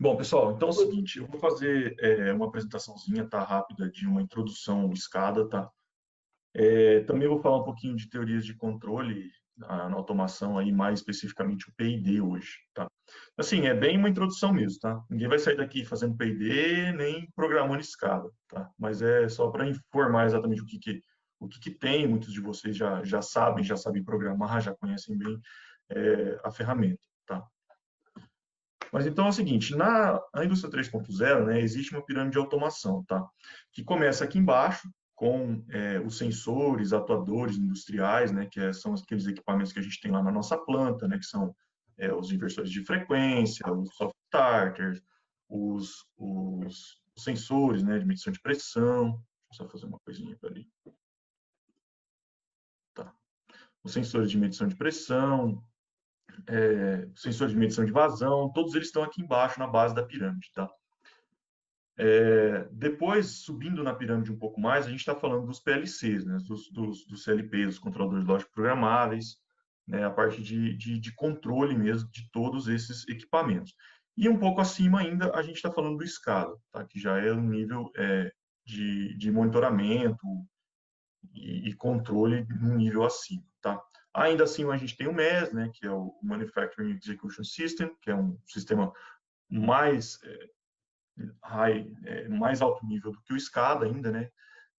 Bom, pessoal, então é o seguinte, eu vou fazer uma apresentaçãozinha, tá, rápida, de uma introdução ao SCADA, tá? Também vou falar um pouquinho de teorias de controle na automação, aí mais especificamente o P&D hoje, tá? Assim, é bem uma introdução mesmo, tá? Ninguém vai sair daqui fazendo P&D nem programando SCADA, tá? Mas é só para informar exatamente o que tem, muitos de vocês já sabem programar, já conhecem bem a ferramenta, tá? Mas então é o seguinte, na indústria 3.0, né, existe uma pirâmide de automação, tá? Que começa aqui embaixo, com os sensores, atuadores industriais, né, são aqueles equipamentos que a gente tem lá na nossa planta, né, que são os inversores de frequência, os soft starters, os sensores, né, de medição de pressão. Deixa eu só fazer uma coisinha ali. Tá. Os sensores de medição de pressão, sensores de medição de vazão, todos eles estão aqui embaixo, na base da pirâmide, tá? Depois, subindo na pirâmide um pouco mais, a gente está falando dos PLCs, né? dos CLPs, dos controladores lógicos programáveis, né? A parte de controle mesmo de todos esses equipamentos. E um pouco acima ainda, a gente está falando do SCADA, tá? Que já é um nível de monitoramento e controle num nível acima, tá? Ainda assim, a gente tem o MES, né, que é o Manufacturing Execution System, que é um sistema mais mais alto nível do que o SCADA ainda, né,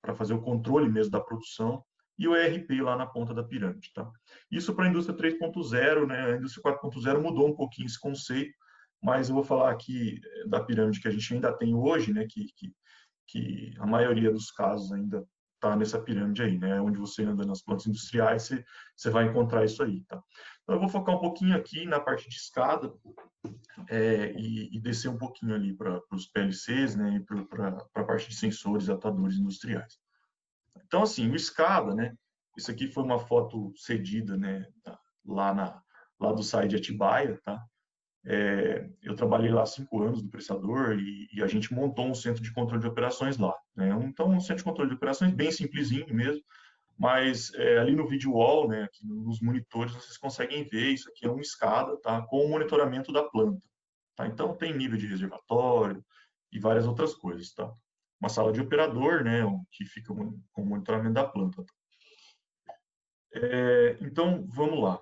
para fazer o controle mesmo da produção, e o ERP lá na ponta da pirâmide, tá? Isso para a indústria 3.0, né, a indústria 4.0 mudou um pouquinho esse conceito, mas eu vou falar aqui da pirâmide que a gente ainda tem hoje, né, que a maioria dos casos ainda está nessa pirâmide aí, né? Onde você anda nas plantas industriais, você vai encontrar isso aí, tá? Então, eu vou focar um pouquinho aqui na parte de escada e descer um pouquinho ali para os PLCs, né? E para a parte de sensores e atuadores industriais. Então, assim, o escada, né? Isso aqui foi uma foto cedida, né? Lá do site de Atibaia, tá? Eu trabalhei lá 5 anos no prestador e a gente montou um centro de controle de operações lá, né? Então, um centro de controle de operações bem simplesinho mesmo, mas ali no vídeo wall, né, aqui nos monitores, vocês conseguem ver, isso aqui é uma escada, tá? Com o monitoramento da planta, tá? Então, tem nível de reservatório e várias outras coisas, tá? Uma sala de operador, né, que fica com o monitoramento da planta. Então, vamos lá.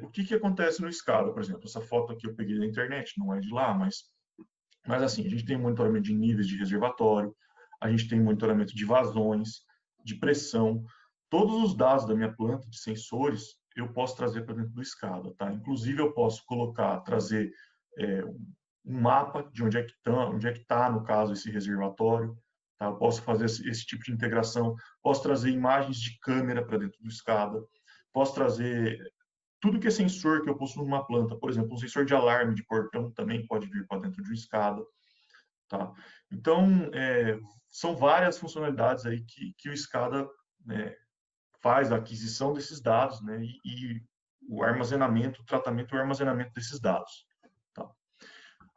O que acontece no SCADA, por exemplo? Essa foto aqui eu peguei da internet, não é de lá, mas assim, a gente tem monitoramento de níveis de reservatório, a gente tem monitoramento de vazões, de pressão. Todos os dados da minha planta de sensores eu posso trazer para dentro do SCADA, tá? Inclusive, eu posso trazer um mapa de onde é que tá, no caso, esse reservatório, tá? Eu posso fazer esse tipo de integração, posso trazer imagens de câmera para dentro do SCADA, posso trazer tudo que é sensor que eu possuo numa planta, por exemplo, um sensor de alarme de portão também pode vir para dentro de um SCADA, tá? Então, são várias funcionalidades aí que o SCADA, né, faz a aquisição desses dados, né, e o armazenamento, o tratamento e o armazenamento desses dados, tá?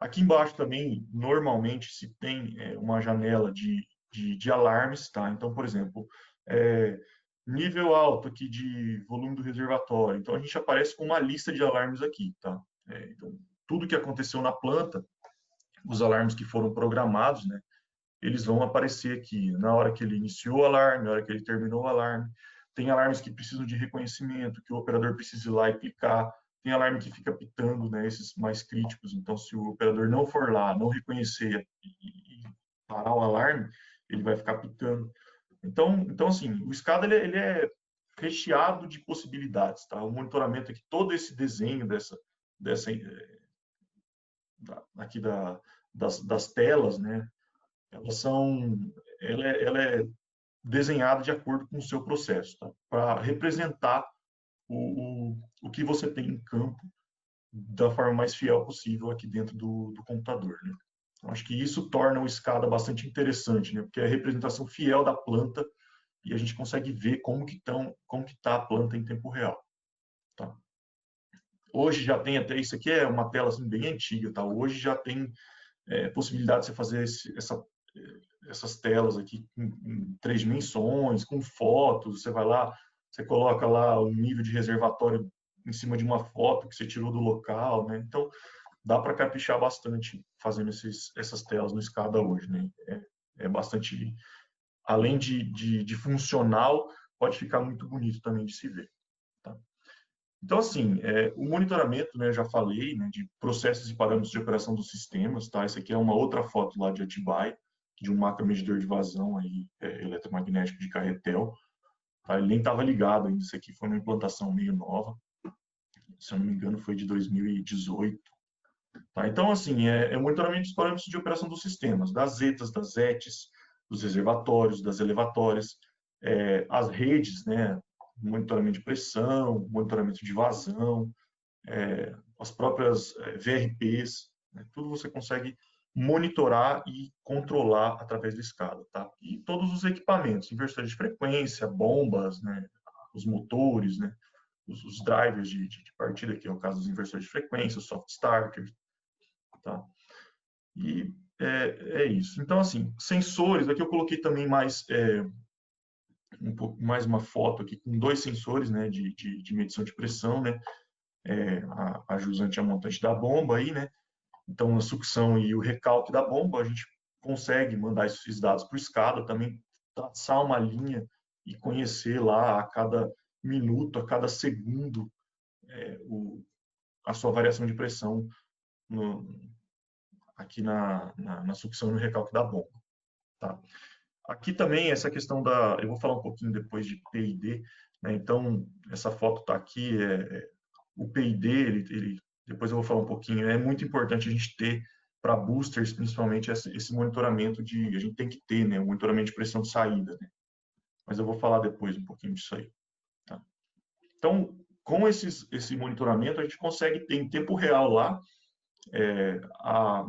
Aqui embaixo também, normalmente, se tem uma janela de alarmes, tá? Então, por exemplo, nível alto aqui de volume do reservatório. Então, a gente aparece com uma lista de alarmes aqui, tá? Então, tudo que aconteceu na planta, os alarmes que foram programados, né? Eles vão aparecer aqui na hora que ele iniciou o alarme, na hora que ele terminou o alarme. Tem alarmes que precisam de reconhecimento, que o operador precisa ir lá e clicar. Tem alarme que fica pitando, né, esses mais críticos. Então, se o operador não for lá, não reconhecer e parar o alarme, ele vai ficar pitando. Então assim, o SCADA ele é recheado de possibilidades, tá? O monitoramento aqui, todo esse desenho dessa aqui das telas, né? Elas são, ela é desenhada de acordo com o seu processo, tá? Para representar o que você tem em campo da forma mais fiel possível aqui dentro do computador, né? Acho que isso torna o SCADA bastante interessante, né? Porque é a representação fiel da planta e a gente consegue ver como que está a planta em tempo real, tá? Hoje já tem até, isso aqui é uma tela assim, bem antiga, tá? Hoje já tem possibilidade de você fazer essas telas aqui em 3 dimensões, com fotos, você vai lá, você coloca lá o nível de reservatório em cima de uma foto que você tirou do local, né? Então, dá para caprichar bastante fazendo essas telas no SCADA hoje, né? É bastante, além de funcional, pode ficar muito bonito também de se ver. Tá? Então, assim, o monitoramento, né, eu já falei, né, de processos e parâmetros de operação dos sistemas, tá? Essa aqui é uma outra foto lá de Atibaia, de um macromedidor de vazão aí, eletromagnético de carretel. Tá? Ele nem estava ligado ainda, isso aqui foi uma implantação meio nova, se eu não me engano foi de 2018. Tá? Então, assim, o monitoramento dos parâmetros de operação dos sistemas, das zetas, das ETs, dos reservatórios, das elevatórias, as redes, né, monitoramento de pressão, monitoramento de vazão, as próprias VRPs, né, tudo você consegue monitorar e controlar através do SCADA, tá? E todos os equipamentos, inversores de frequência, bombas, né, os motores, né, os drivers de partida, que é o caso dos inversores de frequência, os soft starters, tá? E é isso. Então, assim, sensores, aqui eu coloquei também mais um pouco mais uma foto aqui com dois sensores, né, de medição de pressão, né, a jusante e a montante da bomba aí, né, então a sucção e o recalque da bomba, a gente consegue mandar esses dados para o SCADA, também traçar uma linha e conhecer lá a cada minuto, a cada segundo, a sua variação de pressão no, aqui na sucção e no recalque da bomba. Tá? Aqui também essa questão eu vou falar um pouquinho depois de PID, né? Então essa foto está aqui, o PID, depois eu vou falar um pouquinho, é muito importante a gente ter para boosters, principalmente esse monitoramento a gente tem que ter, né, o monitoramento de pressão de saída, né? Mas eu vou falar depois um pouquinho disso aí. Tá? Então, com esse monitoramento, a gente consegue ter em tempo real lá a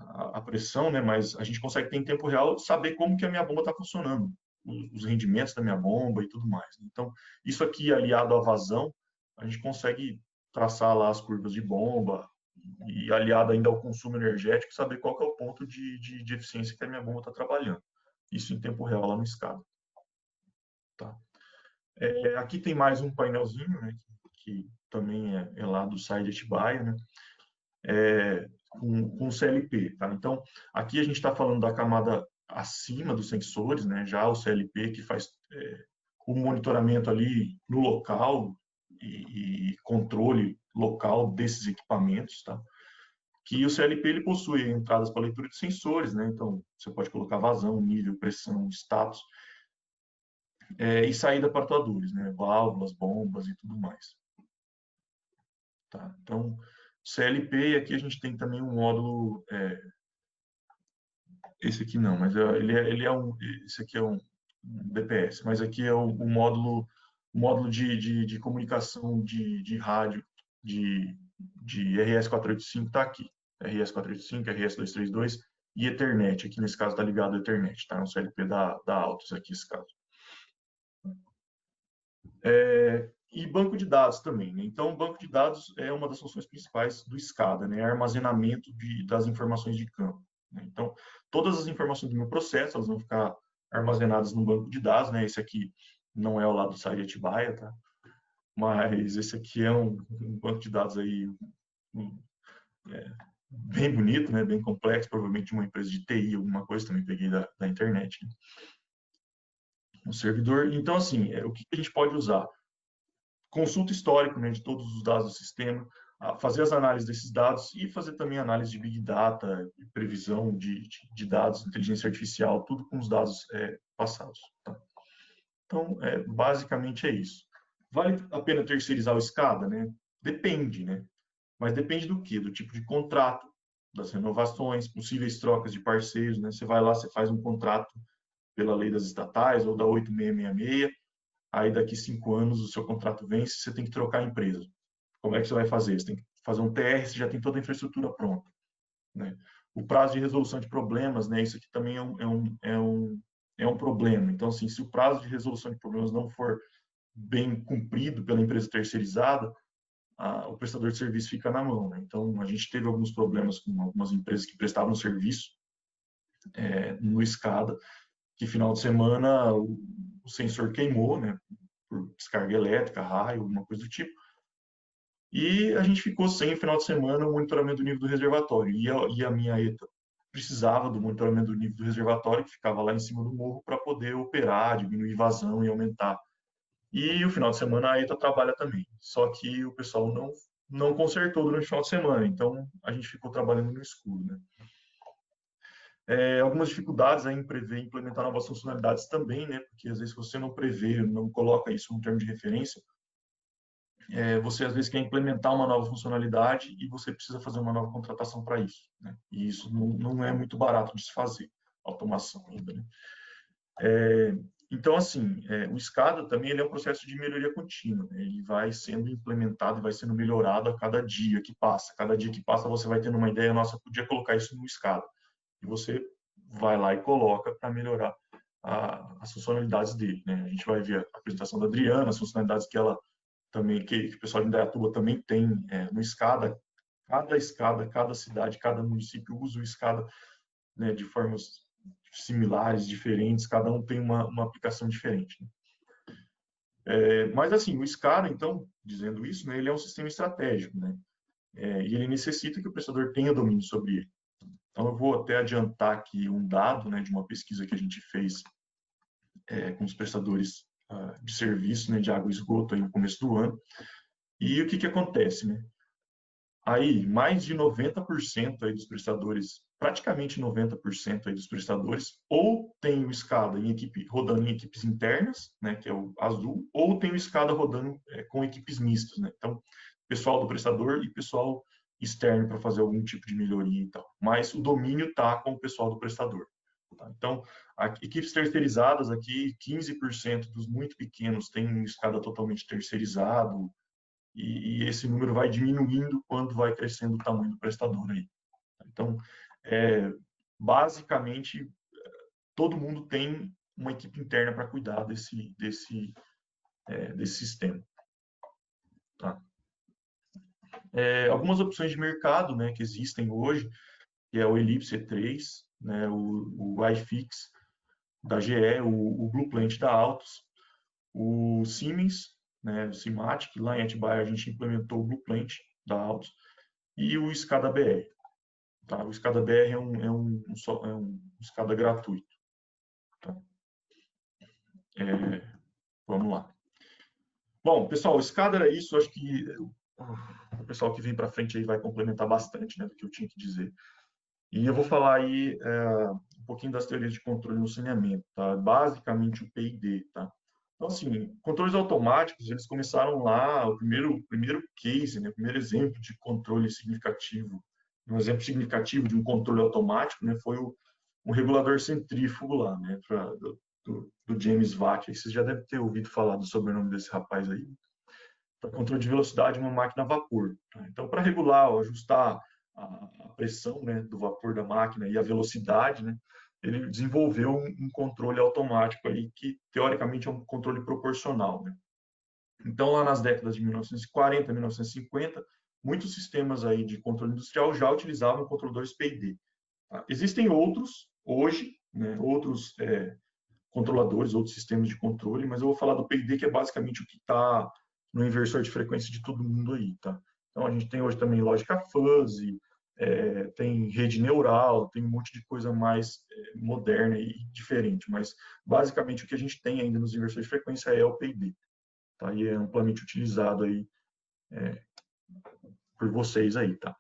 a pressão, né? Mas a gente consegue ter em tempo real saber como que a minha bomba está funcionando, os rendimentos da minha bomba e tudo mais. Então, isso aqui aliado à vazão, a gente consegue traçar lá as curvas de bomba e aliado ainda ao consumo energético, saber qual que é o ponto de eficiência que a minha bomba está trabalhando. Isso em tempo real lá no SCADA. Tá? Aqui tem mais um painelzinho, né? Que também é lá do site de Atibaia, né? Com CLP. Tá? Então, aqui a gente está falando da camada acima dos sensores, né? Já o CLP que faz o monitoramento ali no local e controle local desses equipamentos. Tá? Que o CLP ele possui entradas para leitura de sensores, né? Então, você pode colocar vazão, nível, pressão, status, e saída para atuadores, né? Válvulas, bombas e tudo mais. Tá? Então, CLP, e aqui a gente tem também um módulo, esse aqui não, mas ele é esse aqui é um DPS, mas aqui é o módulo de comunicação de rádio de RS-485 está aqui, RS-485, RS-232 e Ethernet, aqui nesse caso está ligado ao Ethernet, tá? É um CLP da Altus aqui, esse caso. E banco de dados também, né? Então, o banco de dados é uma das funções principais do SCADA, né? Armazenamento das informações de campo. Né? Então, todas as informações do meu processo, elas vão ficar armazenadas no banco de dados, né? Esse aqui não é o lado do site de Atibaia, tá? Mas esse aqui é um banco de dados aí bem bonito, né? Bem complexo, provavelmente de uma empresa de TI, alguma coisa, também peguei da internet. Né? Um servidor. Então, assim, o que a gente pode usar? Consulta histórico, né, de todos os dados do sistema, fazer as análises desses dados e fazer também análise de Big Data, previsão de dados, inteligência artificial, tudo com os dados passados. Tá? Então, basicamente é isso. Vale a pena terceirizar o SCADA? Né? Depende, né? Mas depende do quê? Do tipo de contrato, das renovações, possíveis trocas de parceiros. Né? Você vai lá, você faz um contrato pela lei das estatais ou da 8666, aí daqui 5 anos o seu contrato vence, você tem que trocar a empresa. Como é que você vai fazer? Você tem que fazer um TR, você já tem toda a infraestrutura pronta. Né? O prazo de resolução de problemas, né, isso aqui também é um problema. Então, assim, se o prazo de resolução de problemas não for bem cumprido pela empresa terceirizada, o prestador de serviço fica na mão. Né? Então, a gente teve alguns problemas com algumas empresas que prestavam serviço no SCADA, que final de semana o sensor queimou, né, por descarga elétrica, raio, alguma coisa do tipo. E a gente ficou sem, no final de semana, o monitoramento do nível do reservatório. E a minha ETA precisava do monitoramento do nível do reservatório, que ficava lá em cima do morro, para poder operar, diminuir vazão e aumentar. E o final de semana a ETA trabalha também. Só que o pessoal não consertou durante o final de semana, então a gente ficou trabalhando no escuro, né? Algumas dificuldades aí em prever e implementar novas funcionalidades também, né? Porque às vezes você não prevê, não coloca isso no termo de referência, você às vezes quer implementar uma nova funcionalidade e você precisa fazer uma nova contratação para isso, né? E isso não é muito barato de se fazer, automação ainda, né? Então, assim, o SCADA também ele é um processo de melhoria contínua, né? Ele vai sendo implementado e vai sendo melhorado a cada dia que passa. Cada dia que passa você vai tendo uma ideia, nossa, podia colocar isso no SCADA. E você vai lá e coloca para melhorar as funcionalidades dele, né? A gente vai ver a apresentação da Adriana, as funcionalidades que ela também, que o pessoal de Indaiatuba também tem no SCADA. Cada SCADA, cada cidade, cada município usa o SCADA, né, de formas similares, diferentes, cada um tem uma aplicação diferente, né? Mas, assim, o SCADA, então, dizendo isso, né, ele é um sistema estratégico, né? E ele necessita que o prestador tenha domínio sobre ele. Então, eu vou até adiantar aqui um dado, né, de uma pesquisa que a gente fez com os prestadores de serviço, né, de água e esgoto aí no começo do ano. E o que acontece, né? Aí, mais de 90% aí dos prestadores, praticamente 90% aí dos prestadores, ou tem o SCADA rodando em equipes internas, né, que é o azul, ou tem o SCADA rodando com equipes mistas, né? Então, pessoal do prestador e pessoal externo para fazer algum tipo de melhoria e tal. Mas o domínio está com o pessoal do prestador. Tá? Então, equipes terceirizadas aqui, 15% dos muito pequenos têm um SCADA totalmente terceirizado, e esse número vai diminuindo quando vai crescendo o tamanho do prestador aí. Então, basicamente, todo mundo tem uma equipe interna para cuidar desse sistema. Tá? Algumas opções de mercado, né, que existem hoje, que é o Ellipse E3, né, o iFix da GE, o Blueplant da Altos, o Siemens, né, o Simatic, lá em Atibaia a gente implementou o Blueplant da Altos, e o SCADA BR. Tá? O SCADA BR é um SCADA gratuito. Tá? Vamos lá. Bom, pessoal, o SCADA era isso. Acho que o pessoal que vem para frente aí vai complementar bastante, né, do que eu tinha que dizer. E eu vou falar aí um pouquinho das teorias de controle no saneamento, tá? Basicamente o P&D, tá? Então, assim, controles automáticos, eles começaram lá, o primeiro case, né, o primeiro exemplo de controle significativo, um exemplo significativo de um controle automático, né, foi um regulador centrífugo lá, né, do James Watt. Aí vocês já devem ter ouvido falar do sobrenome desse rapaz aí. Para controle de velocidade de uma máquina a vapor. Tá? Então, para regular ou ajustar a pressão, né, do vapor da máquina e a velocidade, né, ele desenvolveu um controle automático aí que, teoricamente, é um controle proporcional. Né? Então, lá nas décadas de 1940, 1950, muitos sistemas aí de controle industrial já utilizavam controladores PID. Tá? Existem outros, hoje, né, outros controladores, outros sistemas de controle, mas eu vou falar do PID, que é basicamente o que está no inversor de frequência de todo mundo aí, tá? Então, a gente tem hoje também lógica fuzzy, tem rede neural, tem um monte de coisa mais moderna e diferente, mas basicamente o que a gente tem ainda nos inversores de frequência é o PID, tá? E é amplamente utilizado aí por vocês aí, tá?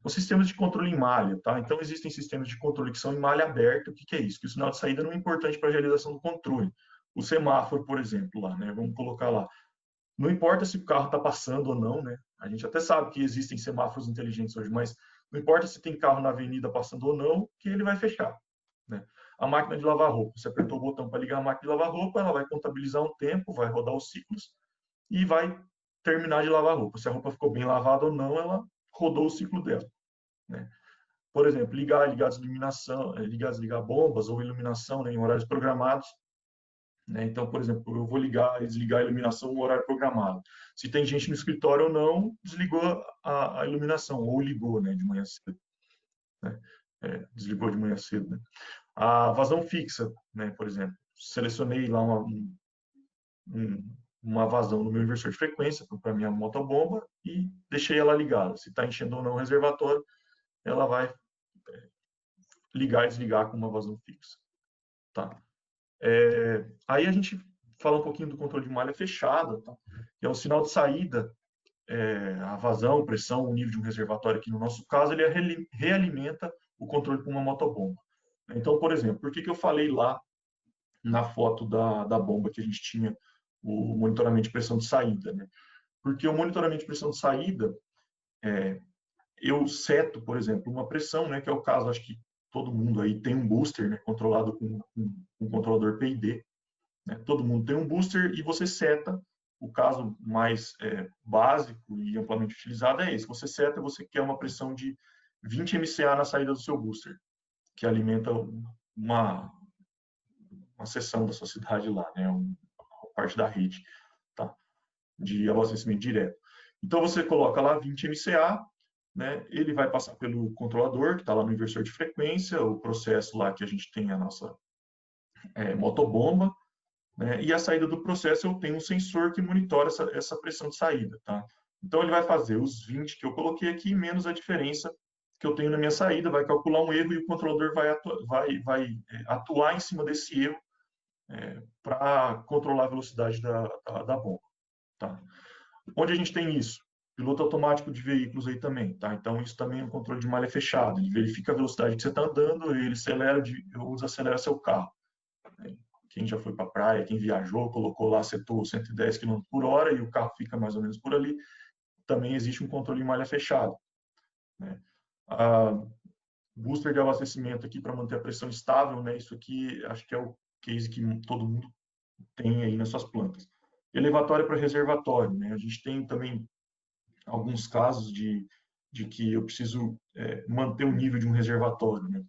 Os sistemas de controle em malha, tá? Então, existem sistemas de controle que são em malha aberta. O que é isso? Que o sinal de saída não é importante para a realização do controle. O semáforo, por exemplo, lá, né? Vamos colocar lá. Não importa se o carro está passando ou não, né? A gente até sabe que existem semáforos inteligentes hoje, mas não importa se tem carro na avenida passando ou não, que ele vai fechar, né? A máquina de lavar roupa, você apertou o botão para ligar a máquina de lavar roupa, ela vai contabilizar um tempo, vai rodar os ciclos e vai terminar de lavar a roupa. Se a roupa ficou bem lavada ou não, ela rodou o ciclo dela, né? Por exemplo, ligar iluminação, ligar, desligar bombas ou iluminação, né, em horários programados, né? Então, por exemplo, eu vou ligar e desligar a iluminação no horário programado. Se tem gente no escritório ou não, desligou a iluminação, ou ligou, né, de manhã cedo. Né? Desligou de manhã cedo. Né? A vazão fixa, né, por exemplo. Selecionei lá uma vazão no meu inversor de frequência para a minha motobomba e deixei ela ligada. Se está enchendo ou não o reservatório, ela vai ligar e desligar com uma vazão fixa. Tá? Aí a gente fala um pouquinho do controle de malha fechada, tá? Que é o sinal de saída, a vazão, pressão, o nível de um reservatório aqui no nosso caso, ele realimenta o controle com uma motobomba. Então, por exemplo, por que eu falei lá na foto da bomba que a gente tinha o monitoramento de pressão de saída, né? Porque o monitoramento de pressão de saída, eu seto, por exemplo, uma pressão, né, que é o caso, acho que todo mundo aí tem um booster, né, controlado com um controlador PID, né? Todo mundo tem um booster e você seta, o caso mais básico e amplamente utilizado é esse, você seta, você quer uma pressão de 20 MCA na saída do seu booster, que alimenta uma seção da sua cidade lá, né, uma parte da rede, tá? De abastecimento direto. Então você coloca lá 20 MCA, né? Ele vai passar pelo controlador, que está lá no inversor de frequência, o processo lá que a gente tem a nossa motobomba, né? E a saída do processo eu tenho um sensor que monitora essa pressão de saída, tá? Então ele vai fazer os 20 que eu coloquei aqui, menos a diferença que eu tenho na minha saída, vai calcular um erro e o controlador vai atuar em cima desse erro para controlar a velocidade da bomba, tá? Onde a gente tem isso? Piloto automático de veículos aí também, tá? Então, isso também é um controle de malha fechada. Ele verifica a velocidade que você está andando, ele acelera, ou desacelera seu carro. Quem já foi para a praia, quem viajou, colocou lá, setou 110 km por hora e o carro fica mais ou menos por ali, também existe um controle de malha fechada, né? Booster de abastecimento aqui para manter a pressão estável, né? Isso aqui acho que é o case que todo mundo tem aí nas suas plantas. Elevatório para reservatório, né? A gente tem também alguns casos de que eu preciso manter o nível de um reservatório, né?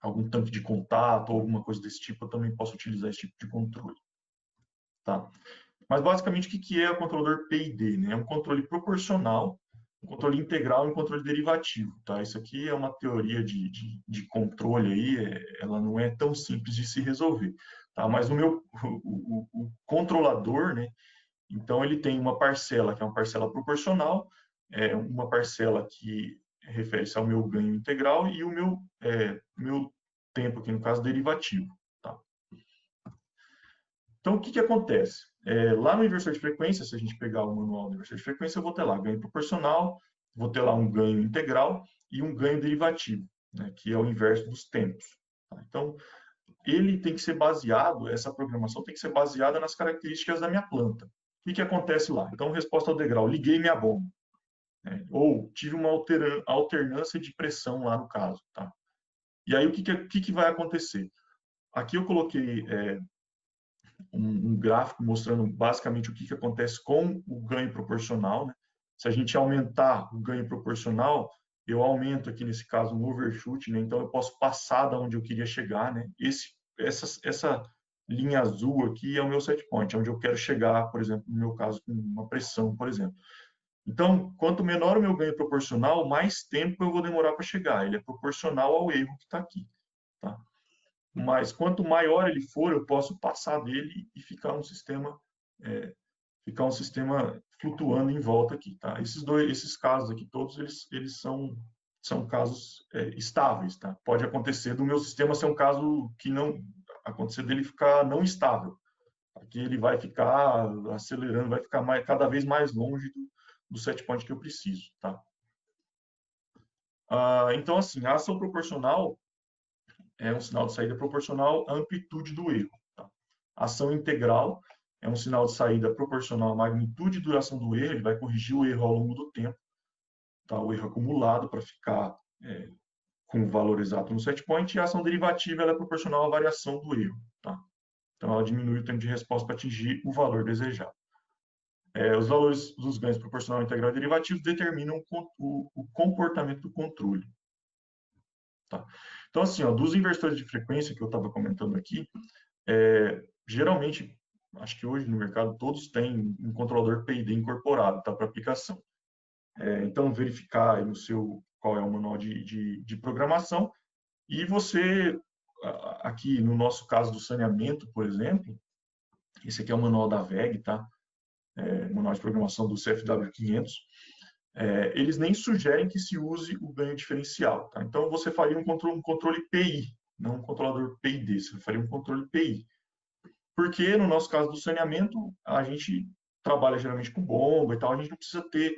Algum tanque de contato ou alguma coisa desse tipo, eu também posso utilizar esse tipo de controle, tá? Mas basicamente o que é o controlador PID, né? É um controle proporcional, um controle integral e um controle derivativo, tá? Isso aqui é uma teoria de controle aí, ela não é tão simples de se resolver, tá? Mas o controlador, né? Então, ele tem uma parcela que é uma parcela proporcional, uma parcela que refere-se ao meu ganho integral e o meu tempo, aqui no caso, derivativo. Tá? Então, o que acontece? Lá no inversor de frequência, se a gente pegar o manual do inversor de frequência, eu vou ter lá ganho proporcional, vou ter lá um ganho integral e um ganho derivativo, né, que é o inverso dos tempos. Tá? Então, ele tem que ser baseado, essa programação tem que ser baseada nas características da minha planta. O que acontece lá? Então, resposta ao degrau, liguei minha bomba, né? Ou tive uma alternância de pressão lá no caso, tá? E aí, o que vai acontecer? Aqui eu coloquei um gráfico mostrando basicamente o que acontece com o ganho proporcional, né? Se a gente aumentar o ganho proporcional, eu aumento aqui nesse caso um overshoot, né? Então eu posso passar da onde eu queria chegar, né? Essa linha azul aqui é o meu set point, onde eu quero chegar, por exemplo, no meu caso com uma pressão, por exemplo. Então, quanto menor o meu ganho proporcional, mais tempo eu vou demorar para chegar. Ele é proporcional ao erro que está aqui, tá? Mas quanto maior ele for, eu posso passar dele e ficar um sistema flutuando em volta aqui, tá? Esses casos aqui todos eles são casos estáveis, tá? Pode acontecer do meu sistema ser um caso que não acontecer dele ficar não estável, aqui ele vai ficar acelerando, vai ficar cada vez mais longe do set point que eu preciso, tá? Então assim, a ação proporcional é um sinal de saída proporcional à amplitude do erro. Tá? Ação integral é um sinal de saída proporcional à magnitude e duração do erro, ele vai corrigir o erro ao longo do tempo, tá? O erro acumulado para ficar com o valor exato no set point, e a ação derivativa ela é proporcional à variação do erro. Tá? Então, ela diminui o tempo de resposta para atingir o valor desejado. Os valores dos ganhos proporcional, integral e derivativo determinam o comportamento do controle. Tá? Então, assim, ó, dos inversores de frequência que eu estava comentando aqui, geralmente, acho que hoje no mercado todos têm um controlador PID incorporado, tá, para aplicação. Então, verificar no seu qual é o manual de programação e você, aqui no nosso caso do saneamento, por exemplo, Esse aqui é o manual da VEG, tá? Manual de Programação do CFW 500. Eles nem sugerem que se use o ganho diferencial, tá? Então, você faria um controle PI, não um controlador PID, você faria um controle PI. Porque, no nosso caso do saneamento, a gente trabalha geralmente com bomba e tal, a gente não precisa ter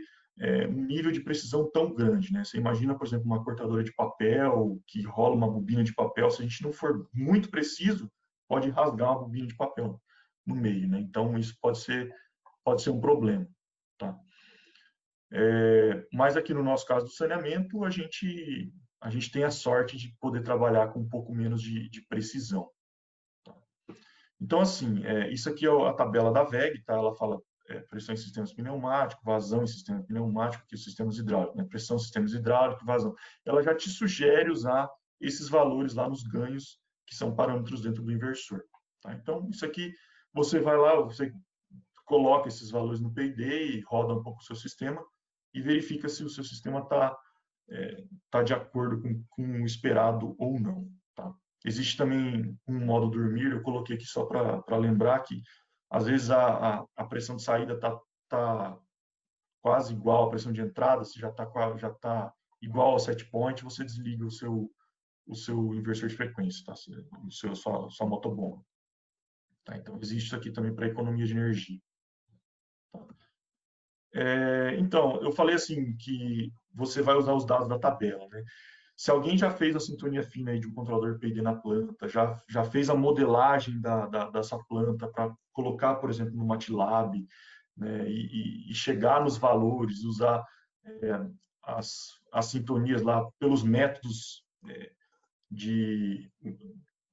um nível de precisão tão grande, né? Você imagina, por exemplo, uma cortadora de papel que rola uma bobina de papel, se a gente não for muito preciso, pode rasgar uma bobina de papel no meio, né? Então, isso pode ser um problema, tá? Mas aqui no nosso caso do saneamento, a gente tem a sorte de poder trabalhar com um pouco menos de precisão. Tá? Então, assim, isso aqui é a tabela da VEG, tá? Ela fala pressão em sistemas pneumáticos, vazão em sistema pneumático, aqui os sistemas hidráulicos, né? Pressão em sistemas hidráulicos, vazão. Ela já te sugere usar esses valores lá nos ganhos, que são parâmetros dentro do inversor. Tá? Então, isso aqui, você vai lá, você coloca esses valores no PID e roda um pouco o seu sistema e verifica se o seu sistema está tá de acordo com o esperado ou não. Tá? Existe também um modo dormir, eu coloquei aqui só para lembrar que, às vezes, a pressão de saída tá quase igual à pressão de entrada, se já tá igual ao set point, você desliga o seu inversor de frequência, tá? Sua motobomba. Tá? Então, existe isso aqui também para economia de energia. Tá? Então, eu falei assim que você vai usar os dados da tabela, né? Se alguém já fez a sintonia fina aí de um controlador PD na planta, já fez a modelagem dessa planta para colocar, por exemplo, no MATLAB, né, e chegar nos valores, usar as sintonias lá pelos métodos de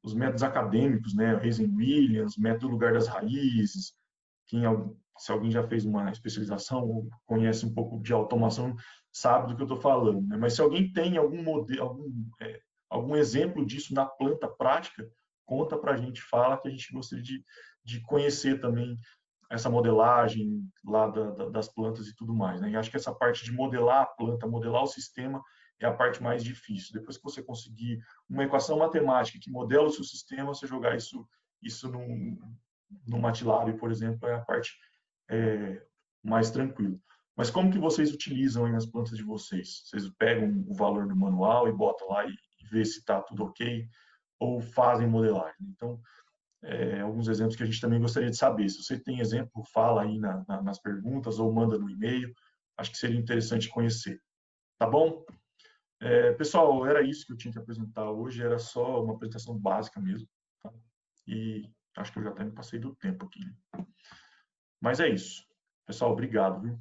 os métodos acadêmicos, né, Reisen-Williams, método lugar das raízes, quem, se alguém já fez uma especialização ou conhece um pouco de automação, sabe do que eu estou falando. Né? Mas se alguém tem algum modelo, algum exemplo disso na planta prática, conta para a gente, fala que a gente gostaria de conhecer também essa modelagem lá das plantas e tudo mais. Né? E acho que essa parte de modelar a planta, modelar o sistema, é a parte mais difícil. Depois que você conseguir uma equação matemática que modela o seu sistema, você jogar isso no MATLAB, por exemplo, é a parte mais tranquila. Mas como que vocês utilizam aí nas plantas de vocês? Vocês pegam o valor do manual e botam lá e vê se está tudo ok? Ou fazem modelagem? Então, alguns exemplos que a gente também gostaria de saber. Se você tem exemplo, fala aí nas perguntas ou manda no e-mail. Acho que seria interessante conhecer. Tá bom? Pessoal, era isso que eu tinha que apresentar hoje. Era só uma apresentação básica mesmo. Tá? E acho que eu já até me passei do tempo aqui. Mas é isso. Pessoal, obrigado, viu?